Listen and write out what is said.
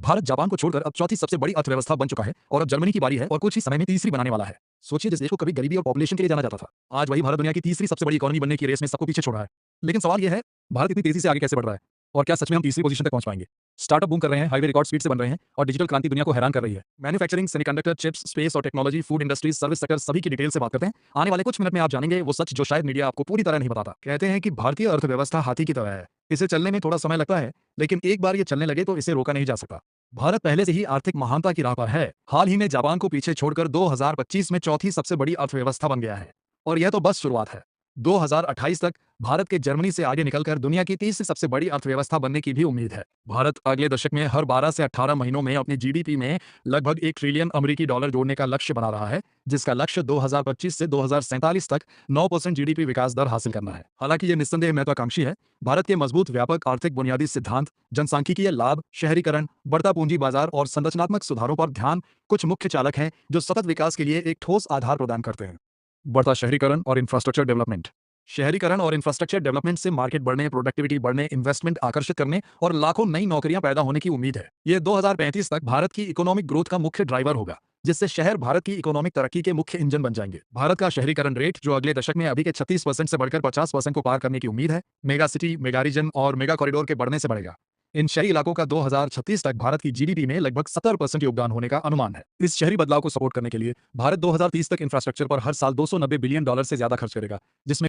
Bharat Japan को छोड़कर अब चौथी सबसे बड़ी अर्थव्यवस्था बन चुका है और अब जर्मनी की बारी है और कुछ ही समय में तीसरी बनाने वाला है। सोचिए, जिस देश को कभी गरीबी और पॉपुलेशन के लिए जाना जाता था, आज वही भारत दुनिया की तीसरी सबसे बड़ी इकोनॉमी बनने की रेस में सबको पीछे छोड़ रहा है। लेकिन सवाल यह है, भारत इतनी तेजी से आगे कैसे बढ़ रहा है और क्या सच में हम तीसरी पोजीशन तक पहुंच पाएंगे? स्टार्टअप बूम कर रहे हैं, हाईवे रिकॉर्ड स्पीड से बन रहे हैं और डिजिटल क्रांति दुनिया को हैरान कर रही है। मैन्युफैक्चरिंग, सेमीकंडक्टर, चिप्स, स्पेस और technology, food industries, service sector, सभी की डिटेल से बात करते हैं। आने वाले कुछ मिनट में आप जानेंगे वो सच जो शायद मीडिया आपको पूरी तरह नहीं बताता। कहते हैं कि भारतीय अर्थव्यवस्था हाथी की तरह है, इसे चलने में थोड़ा समय लगता है, लेकिन एक बार ये चलने लगे तो इसे रोका नहीं जा सकता। भारत पहले से ही आर्थिक महानता की राह पर है। हाल ही में जापान को पीछे छोड़कर 2025 में चौथी सबसे बड़ी अर्थव्यवस्था बन गया है और यह तो बस शुरुआत है। 2028 तक भारत के जर्मनी से आगे निकलकर दुनिया की तीसरी सबसे बड़ी अर्थव्यवस्था बनने की भी उम्मीद है। भारत अगले दशक में हर 12 से 18 महीनों में अपनी जीडीपी में लगभग 1 ट्रिलियन अमेरिकी डॉलर जोड़ने का लक्ष्य बना रहा है, जिसका लक्ष्य 2025 से 2047 तक 9% जीडीपी विकास दर हासिल करना है। हालांकि यह निस्संदेह महत्वाकांक्षी है। भारत के मजबूत व्यापक आर्थिक बुनियादी सिद्धांत, जनसांख्यिकीय लाभ, शहरीकरण, बढ़ता पूंजी बाजार और संरचनात्मक सुधारों पर ध्यान कुछ मुख्य चालक हैं जो सतत विकास के लिए एक ठोस आधार प्रदान करते हैं। बढ़ता शहरीकरण और इंफ्रास्ट्रक्चर डेवलपमेंट। शहरीकरण और इंफ्रास्ट्रक्चर डेवलपमेंट से मार्केट बढ़ने, प्रोडक्टिविटी बढ़ने, इन्वेस्टमेंट आकर्षित करने और लाखों नई नौकरियां पैदा होने की उम्मीद है। यह 2035 तक भारत की इकोनॉमिक ग्रोथ का मुख्य ड्राइवर होगा, जिससे शहर भारत की इकोनॉमिक तरक्की के मुख्य इंजन बन जाएंगे। भारत का शहरीकरण रेट, जो अगले दशक में अभी के 36% से बढ़कर 50% को पार करने की उम्मीद है, मेगा सिटी, मेगा रीजन और मेगा कॉरिडोर के बढ़ने से बढ़ेगा। इन शहरी इलाकों का 2036 तक भारत की जीडीपी में लगभग 70% योगदान होने का अनुमान है। इस शहरी बदलाव को सपोर्ट करने के लिए भारत 2030 तक इंफ्रास्ट्रक्चर पर हर साल $290 बिलियन से ज्यादा खर्च करेगा, जिसमें